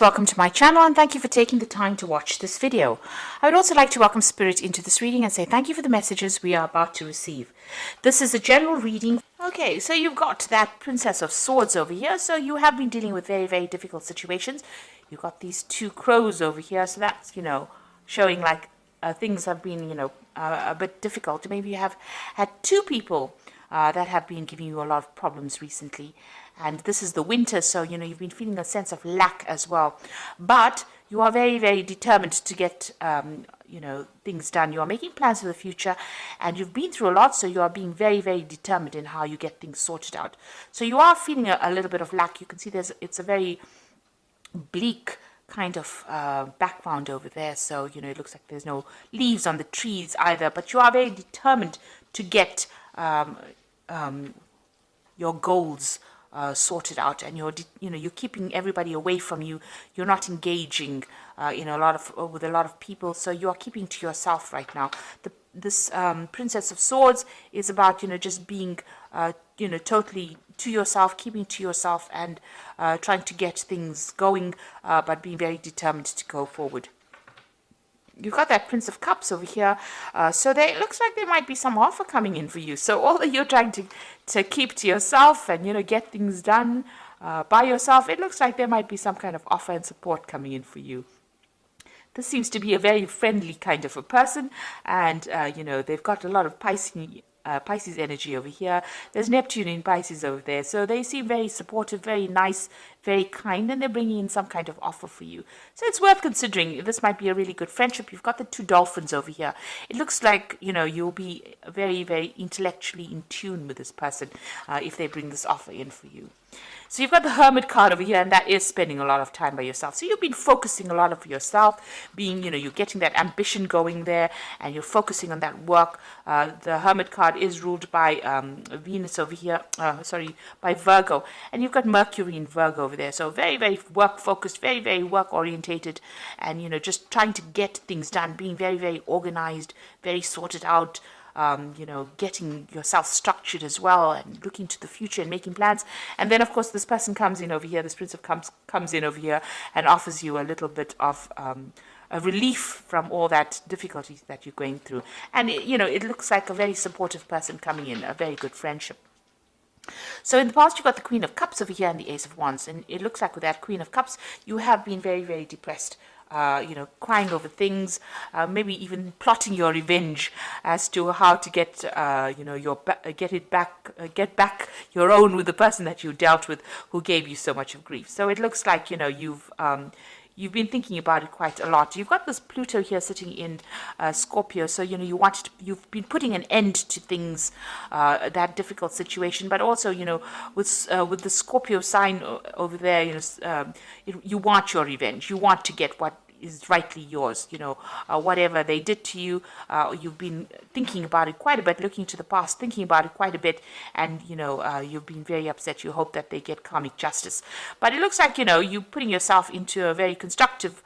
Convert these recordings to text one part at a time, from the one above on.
Welcome to my channel and thank you for taking the time to watch this video. I would also like to welcome Spirit into this reading and say thank you for the messages we are about to receive. This is a general reading. Okay, so you've got that Princess of Swords over here. So you have been dealing with very, very difficult situations. You've got these two crows over here. So that's, showing like things have been, a bit difficult. Maybe you have had two people that have been giving you a lot of problems recently. And this is the winter, so, you've been feeling a sense of lack as well. But you are very, very determined to get, things done. You are making plans for the future, and you've been through a lot, so you are being very, very determined in how you get things sorted out. So you are feeling a little bit of lack. You can see it's a very bleak kind of background over there. So, it looks like there's no leaves on the trees either, but you are very determined to get your goals sorted out, and you're keeping everybody away from you. You're not engaging with a lot of people, so you are keeping to yourself right now. This Princess of Swords is about just being totally to yourself, keeping to yourself, and trying to get things going, but being very determined to go forward. You've got that Prince of Cups over here, so it looks like there might be some offer coming in for you. So although you're trying to keep to yourself and get things done by yourself, it looks like there might be some kind of offer and support coming in for you. This seems to be a very friendly kind of a person, and they've got a lot of Pisces energy over here. There's Neptune in Pisces over there, so they seem very supportive, very nice, very kind, and they're bringing in some kind of offer for you. So it's worth considering. This might be a really good friendship. You've got the two dolphins over here. It looks like you'll be very, very intellectually in tune with this person if they bring this offer in for you. So you've got the Hermit card over here, and that is spending a lot of time by yourself. So you've been focusing a lot of yourself, being, you're getting that ambition going there, and you're focusing on that work. The Hermit card is ruled by Venus over here, by Virgo. And you've got Mercury in Virgo over there. So very, very work-focused, very, very work-orientated, and, just trying to get things done, being very, very organized, very sorted out. Getting yourself structured as well, and looking to the future and making plans. And then, of course, this person comes in over here, this Prince of Cups comes in over here and offers you a little bit of a relief from all that difficulties that you're going through. And, it looks like a very supportive person coming in, a very good friendship. So in the past, you've got the Queen of Cups over here and the Ace of Wands. And it looks like with that Queen of Cups, you have been very, very depressed. Crying over things, maybe even plotting your revenge as to how to get, get back your own with the person that you dealt with who gave you so much of grief. So it looks like, you've been thinking about it quite a lot. You've got this Pluto here sitting in Scorpio, so you've been putting an end to things, that difficult situation. But also, with the Scorpio sign over there, you want your revenge. You want to get what is rightly yours. Whatever they did to you, you've been thinking about it quite a bit, looking to the past, thinking about it quite a bit, and you've been very upset. You hope that they get karmic justice, but it looks like you're putting yourself into a very constructive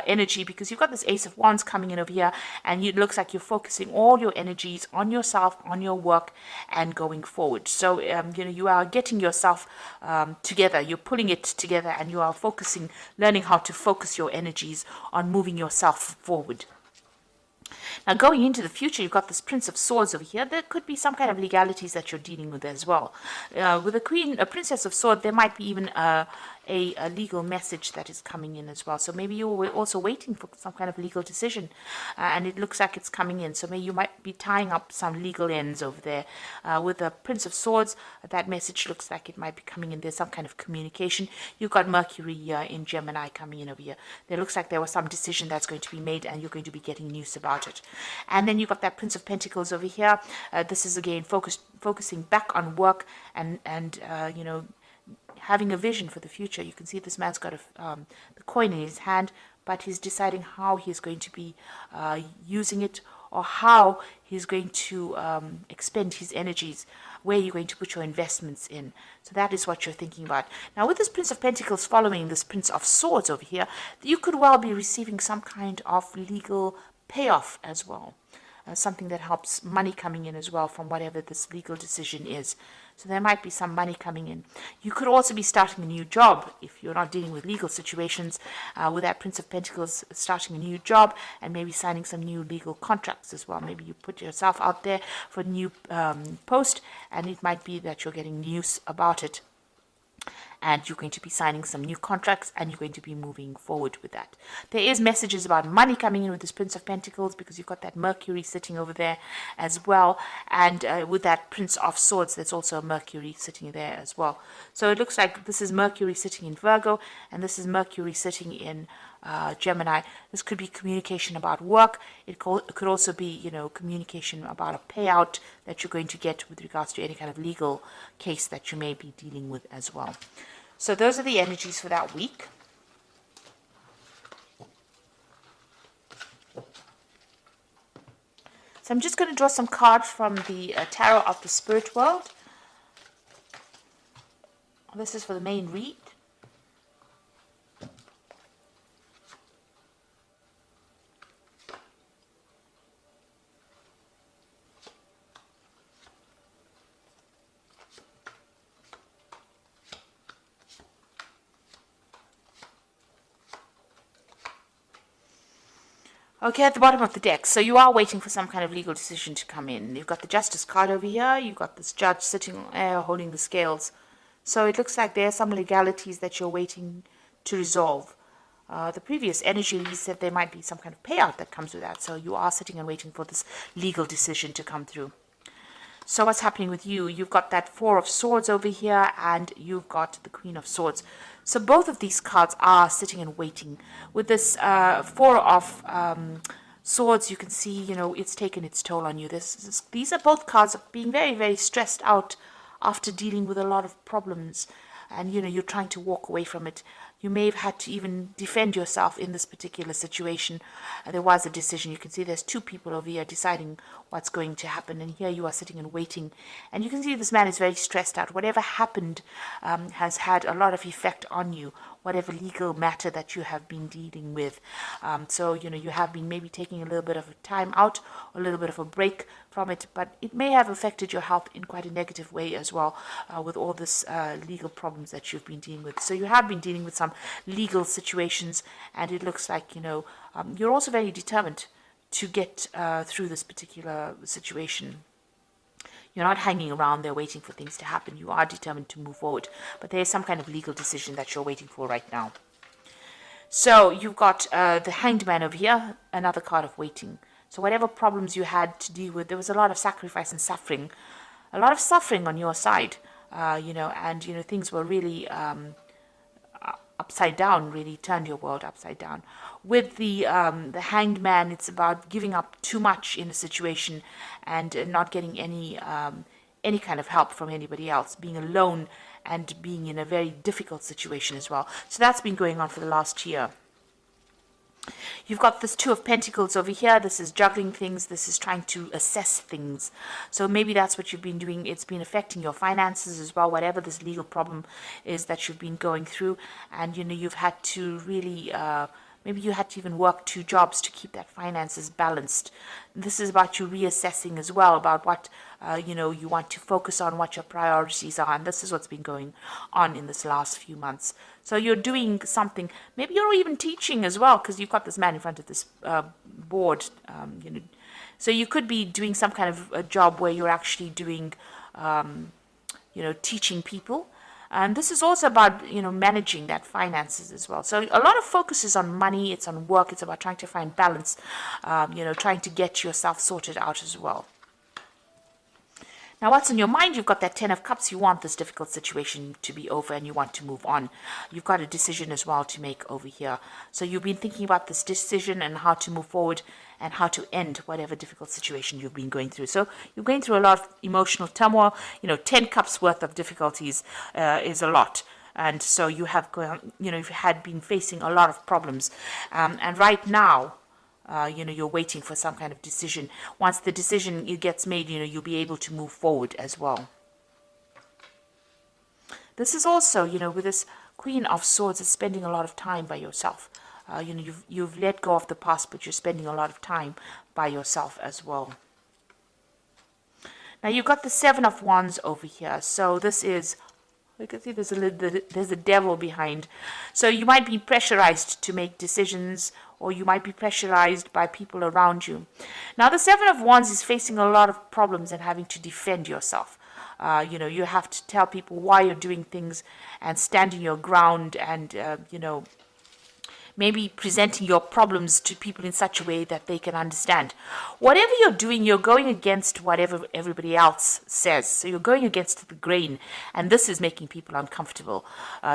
energy, because you've got this Ace of Wands coming in over here, and it looks like you're focusing all your energies on yourself, on your work, and going forward. So you are getting yourself together, you're pulling it together, and you are focusing, learning how to focus your energies on moving yourself forward. Now, going into the future, you've got this Prince of Swords over here. There could be some kind of legalities that you're dealing with as well. With a Princess of Swords, there might be even a legal message that is coming in as well. So maybe you're also waiting for some kind of legal decision, and it looks like it's coming in. So maybe you might be tying up some legal ends over there. With the Prince of Swords, that message looks like it might be coming in. There's some kind of communication. You've got Mercury in Gemini coming in over here. There looks like there was some decision that's going to be made, and you're going to be getting news about it. And then you've got that Prince of Pentacles over here. This is again focusing back on work and having a vision for the future. You can see this man's got the coin in his hand, but he's deciding how he's going to be using it, or how he's going to expend his energies, where you're going to put your investments in. So that is what you're thinking about. Now, with this Prince of Pentacles following this Prince of Swords over here, you could well be receiving some kind of legal payoff as well. Something that helps money coming in as well from whatever this legal decision is. So there might be some money coming in. You could also be starting a new job if you're not dealing with legal situations. With that Prince of Pentacles, starting a new job and maybe signing some new legal contracts as well. Maybe you put yourself out there for a new post, and it might be that you're getting news about it, and you're going to be signing some new contracts, and you're going to be moving forward with that. There is messages about money coming in with this Prince of Pentacles, because you've got that Mercury sitting over there as well, and with that Prince of Swords, there's also a Mercury sitting there as well. So it looks like this is Mercury sitting in Virgo, and this is Mercury sitting in Gemini. This could be communication about work. It could also be, communication about a payout that you're going to get with regards to any kind of legal case that you may be dealing with as well. So those are the energies for that week. So I'm just going to draw some cards from the Tarot of the Spirit World. This is for the main read. Okay, at the bottom of the deck, so you are waiting for some kind of legal decision to come in. You've got the Justice card over here. You've got this judge sitting there holding the scales. So it looks like there are some legalities that you're waiting to resolve. The previous energy said there might be some kind of payout that comes with that. So you are sitting and waiting for this legal decision to come through. So what's happening with you? You've got that Four of Swords over here, and you've got the Queen of Swords. So both of these cards are sitting and waiting. With this Four of Swords, you can see, it's taken its toll on you. These are both cards of being very, very stressed out after dealing with a lot of problems. And, you're trying to walk away from it. You may have had to even defend yourself in this particular situation. There was a decision. You can see there's two people over here deciding what's going to happen. And here you are sitting and waiting. And you can see this man is very stressed out. Whatever happened has had a lot of effect on you. Whatever legal matter that you have been dealing with. So, you have been maybe taking a little bit of a time out, or a little bit of a break from it, but it may have affected your health in quite a negative way as well, with all this legal problems that you've been dealing with. So you have been dealing with some legal situations, and it looks like, you're also very determined to get through this particular situation. You're not hanging around there waiting for things to happen. You are determined to move forward. But there is some kind of legal decision that you're waiting for right now. So you've got the Hanged Man over here, another card of waiting. So whatever problems you had to deal with, there was a lot of sacrifice and suffering. A lot of suffering on your side, and, things were really upside down, really turned your world upside down. With the Hanged Man, it's about giving up too much in a situation and not getting any kind of help from anybody else, being alone and being in a very difficult situation as well. So that's been going on for the last year. You've got this Two of Pentacles over here. This is juggling things. This is trying to assess things. So maybe that's what you've been doing. It's been affecting your finances as well, whatever this legal problem is that you've been going through. And, you've had to really, maybe you had to even work 2 jobs to keep that finances balanced. This is about you reassessing as well, about what, you want to focus on, what your priorities are. And this is what's been going on in this last few months. So you're doing something. Maybe you're even teaching as well, because you've got this man in front of this board. So you could be doing some kind of a job where you're actually doing, teaching people. And this is also about, managing that finances as well. So a lot of focus is on money. It's on work. It's about trying to find balance, trying to get yourself sorted out as well. Now, what's in your mind? You've got that 10 of Cups. You want this difficult situation to be over and you want to move on. You've got a decision as well to make over here. So you've been thinking about this decision and how to move forward and how to end whatever difficult situation you've been going through. So you're going through a lot of emotional turmoil. 10 Cups worth of difficulties is a lot. And so you have you've had been facing a lot of problems. And right now, you're waiting for some kind of decision. Once the decision gets made, you'll be able to move forward as well. This is also, with this Queen of Swords, is spending a lot of time by yourself. You've let go of the past, but you're spending a lot of time by yourself as well. Now you've got the Seven of Wands over here. So this is, you can see there's a devil behind. So you might be pressurized to make decisions, or you might be pressurized by people around you. Now the Seven of Wands is facing a lot of problems and having to defend yourself. You have to tell people why you're doing things and standing your ground, and maybe presenting your problems to people in such a way that they can understand. Whatever you're doing, you're going against whatever everybody else says. So you're going against the grain, and this is making people uncomfortable.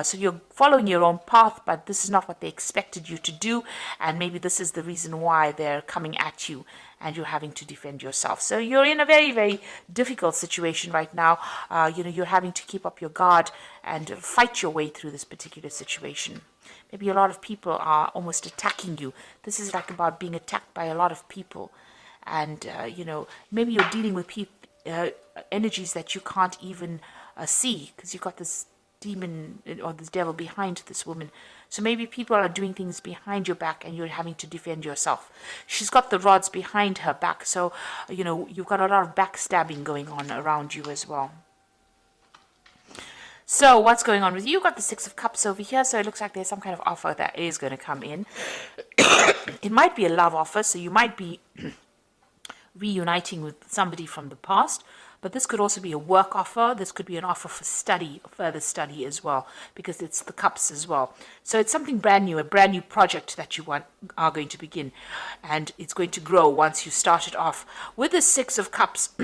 So you're following your own path, but this is not what they expected you to do, and maybe this is the reason why they're coming at you, and you're having to defend yourself. So you're in a very, very difficult situation right now. You're having to keep up your guard and fight your way through this particular situation. Maybe a lot of people are almost attacking you. This is like about being attacked by a lot of people. And, maybe you're dealing with energies that you can't even see, because you've got this demon or this devil behind this woman. So maybe people are doing things behind your back and you're having to defend yourself. She's got the rods behind her back. So, you've got a lot of backstabbing going on around you as well. So what's going on with you? You've got the Six of Cups over here. So it looks like there's some kind of offer that is going to come in. It might be a love offer. So you might be reuniting with somebody from the past. But this could also be a work offer. This could be an offer for study, further study as well, because it's the cups as well. So it's something brand new, a brand new project that you are going to begin. And it's going to grow once you start it off. With the Six of Cups,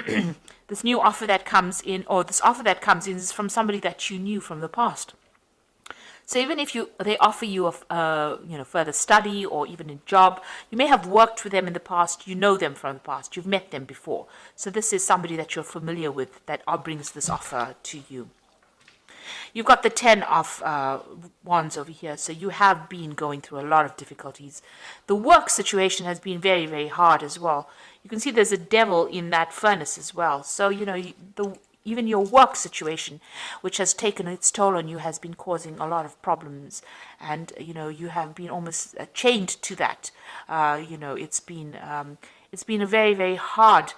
this new offer that comes in, or this offer that comes in, is from somebody that you knew from the past. So even if they offer you a further study or even a job, you may have worked with them in the past, you know them from the past, you've met them before. So this is somebody that you're familiar with that brings this offer to you. You've got the Ten of Wands over here, so you have been going through a lot of difficulties. The work situation has been very, very hard as well. You can see there's a devil in that furnace as well. So, even your work situation, which has taken its toll on you, has been causing a lot of problems. And, you have been almost chained to that. It's been a very, very hard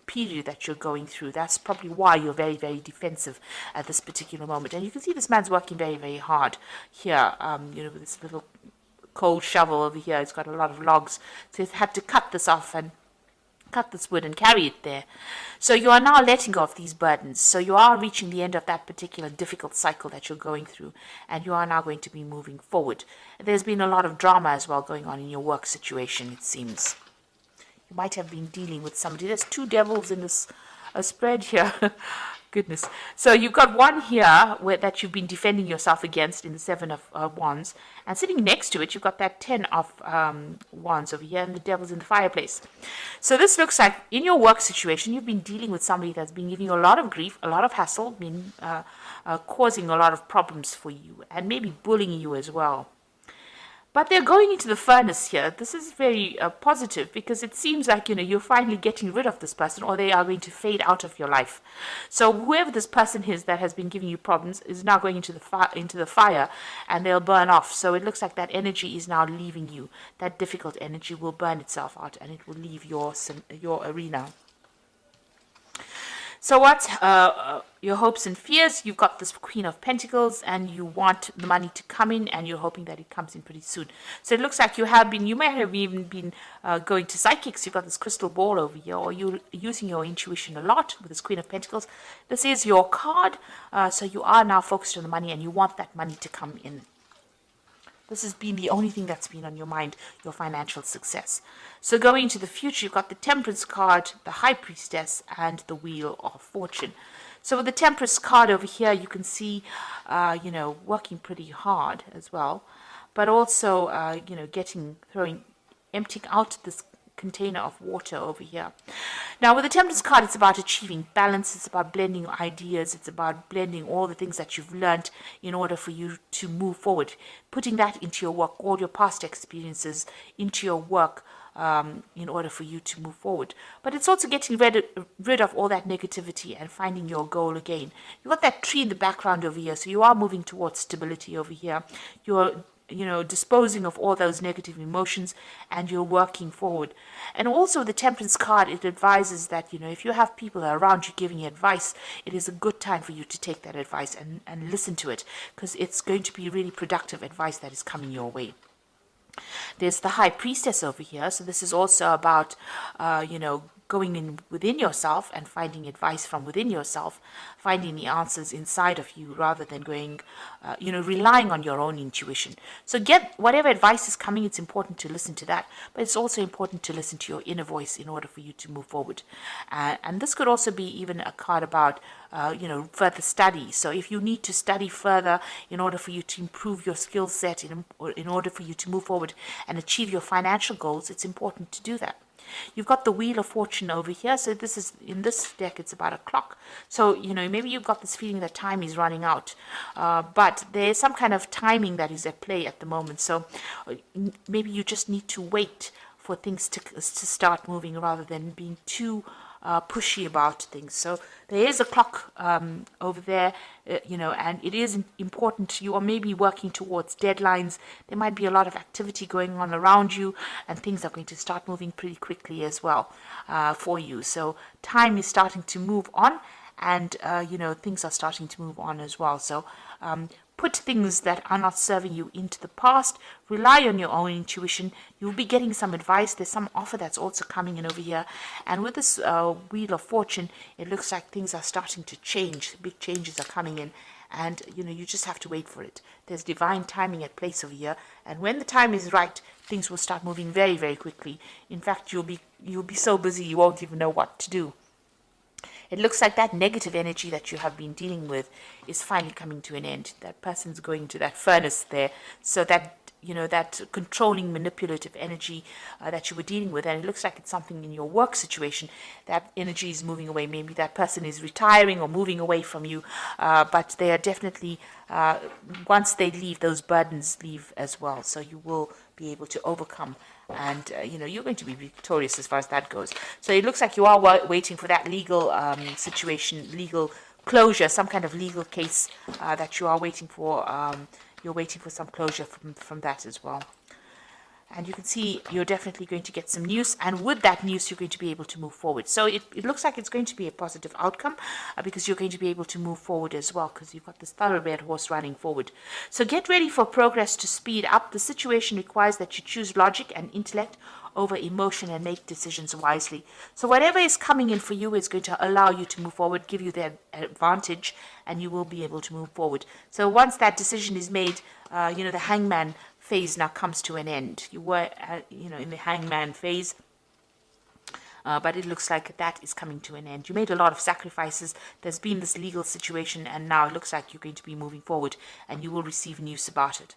period that you're going through. That's probably why you're very, very defensive at this particular moment. And you can see this man's working very, very hard here, with this little cold shovel over here. It's got a lot of logs. So he's had to cut this off and cut this wood and carry it there. So you are now letting go of these burdens. So you are reaching the end of that particular difficult cycle that you're going through, and you are now going to be moving forward. There's been a lot of drama as well going on in your work situation, it seems. You might have been dealing with somebody. There's two devils in this spread here. Goodness. So you've got one here that you've been defending yourself against in the Seven of Wands. And sitting next to it, you've got that Ten of Wands over here, and the devil's in the fireplace. So this looks like in your work situation, you've been dealing with somebody that's been giving you a lot of grief, a lot of hassle, been causing a lot of problems for you, and maybe bullying you as well. But they're going into the furnace here. This is very positive, because it seems like, you're finally getting rid of this person, or they are going to fade out of your life. So whoever this person is that has been giving you problems is now going into the fire, and they'll burn off. So it looks like that energy is now leaving you. That difficult energy will burn itself out, and it will leave your arena. So what's your hopes and fears? You've got this Queen of Pentacles, and you want the money to come in, and you're hoping that it comes in pretty soon. So it looks like you may have even been going to psychics. You've got this crystal ball over here, or you're using your intuition a lot with this Queen of Pentacles. This is your card. So you are now focused on the money, and you want that money to come in. This has been the only thing that's been on your mind, your financial success. So going into the future, you've got the Temperance card, the High Priestess, and the Wheel of Fortune. So with the Temperance card over here, you can see, working pretty hard as well, but also, emptying out this container of water over here. Now with the Temperance card, it's about achieving balance. It's about blending ideas. It's about blending all the things that you've learned in order for you to move forward, putting that into your work, all your past experiences into your work, in order for you to move forward. But it's also getting rid of all that negativity and finding your goal again. You've got that tree in the background over here, so you are moving towards stability over here. You're disposing of all those negative emotions, and you're working forward. And also the Temperance card, it advises that, if you have people around you giving you advice, it is a good time for you to take that advice and listen to it, because it's going to be really productive advice that is coming your way. There's the High Priestess over here. So this is also about, going in within yourself and finding advice from within yourself, finding the answers inside of you rather than going, relying on your own intuition. So get whatever advice is coming, it's important to listen to that, but it's also important to listen to your inner voice in order for you to move forward. And this could also be even a card about, further study. So if you need to study further in order for you to improve your skill set, in order for you to move forward and achieve your financial goals, it's important to do that. You've got the Wheel of Fortune over here. So this is, in this deck, it's about a clock. So, maybe you've got this feeling that time is running out. But there's some kind of timing that is at play at the moment. So maybe you just need to wait for things to start moving rather than being too pushy about things. So there is a clock over there, and it is important. You are maybe working towards deadlines. There might be a lot of activity going on around you, and things are going to start moving pretty quickly as well for you. So time is starting to move on, and things are starting to move on as well. So put things that are not serving you into the past. Rely on your own intuition. You'll be getting some advice. There's some offer that's also coming in over here. And with this Wheel of Fortune, it looks like things are starting to change. Big changes are coming in. And, you just have to wait for it. There's divine timing at place over here. And when the time is right, things will start moving very, very quickly. In fact, you'll be so busy you won't even know what to do. It looks like that negative energy that you have been dealing with is finally coming to an end. That person's going to that furnace there. So that, that controlling, manipulative energy that you were dealing with, and it looks like it's something in your work situation, that energy is moving away. Maybe that person is retiring or moving away from you, but they are definitely, once they leave, those burdens leave as well. So you will be able to overcome, and you're going to be victorious as far as that goes. So it looks like you are waiting for that legal situation, legal closure, some kind of legal case that you are waiting for. You're waiting for some closure from that as well. And you can see you're definitely going to get some news, and with that news you're going to be able to move forward. So it looks like it's going to be a positive outcome because you're going to be able to move forward as well, because you've got this thoroughbred horse running forward. So get ready for progress to speed up. The situation requires that you choose logic and intellect over emotion and make decisions wisely. So whatever is coming in for you is going to allow you to move forward, give you the advantage, and you will be able to move forward. So once that decision is made, the hangman phase now comes to an end. You were, in the hangman phase, but it looks like that is coming to an end. You made a lot of sacrifices. There's been this legal situation, and now it looks like you're going to be moving forward, and you will receive news about it.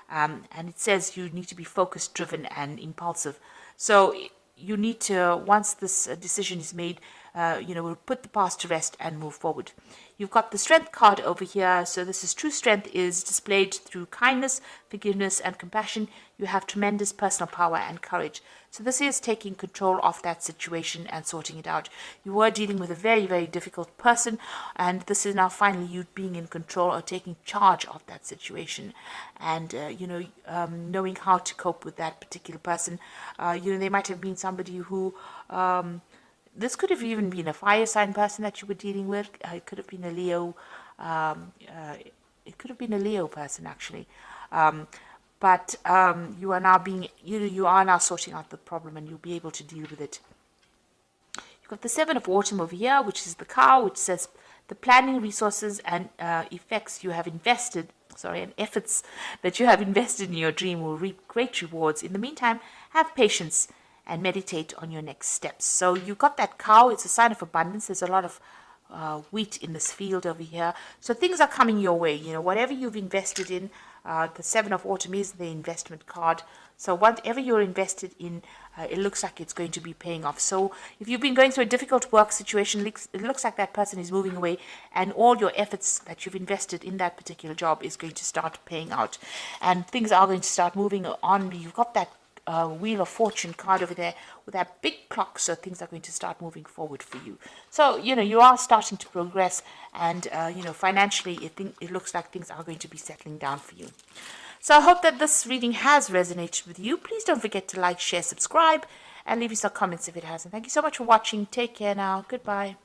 And it says you need to be focused, driven, and impulsive. So you need to, once this decision is made, we'll put the past to rest and move forward. You've got the Strength card over here. So this is true strength is displayed through kindness, forgiveness, and compassion. You have tremendous personal power and courage. So this is taking control of that situation and sorting it out. You were dealing with a very, very difficult person, and this is now finally you being in control or taking charge of that situation, and knowing how to cope with that particular person. They might have been somebody who this could have even been a fire sign person that you were dealing with. It could have been a Leo. It could have been a Leo person actually. But you are now you are now sorting out the problem, and you'll be able to deal with it. You've got the Seven of Autumn over here, which is the cow, which says the planning, resources, and effects you have invested. And efforts that you have invested in your dream will reap great rewards. In the meantime, have patience and meditate on your next steps. So you got that cow. It's a sign of abundance. There's a lot of wheat in this field over here. So things are coming your way. Whatever you've invested in, the Seven of Autumn is the investment card. So whatever you're invested in, it looks like it's going to be paying off. So if you've been going through a difficult work situation, it looks like that person is moving away, and all your efforts that you've invested in that particular job is going to start paying out, and things are going to start moving on. You've got that Wheel of Fortune card over there with that big clock, so things are going to start moving forward for you. So you are starting to progress, and financially it looks like things are going to be settling down for you. So I hope that this reading has resonated with you. Please don't forget to like, share, subscribe, and leave us some comments if it hasn't. Thank you so much for watching. Take care now. Goodbye.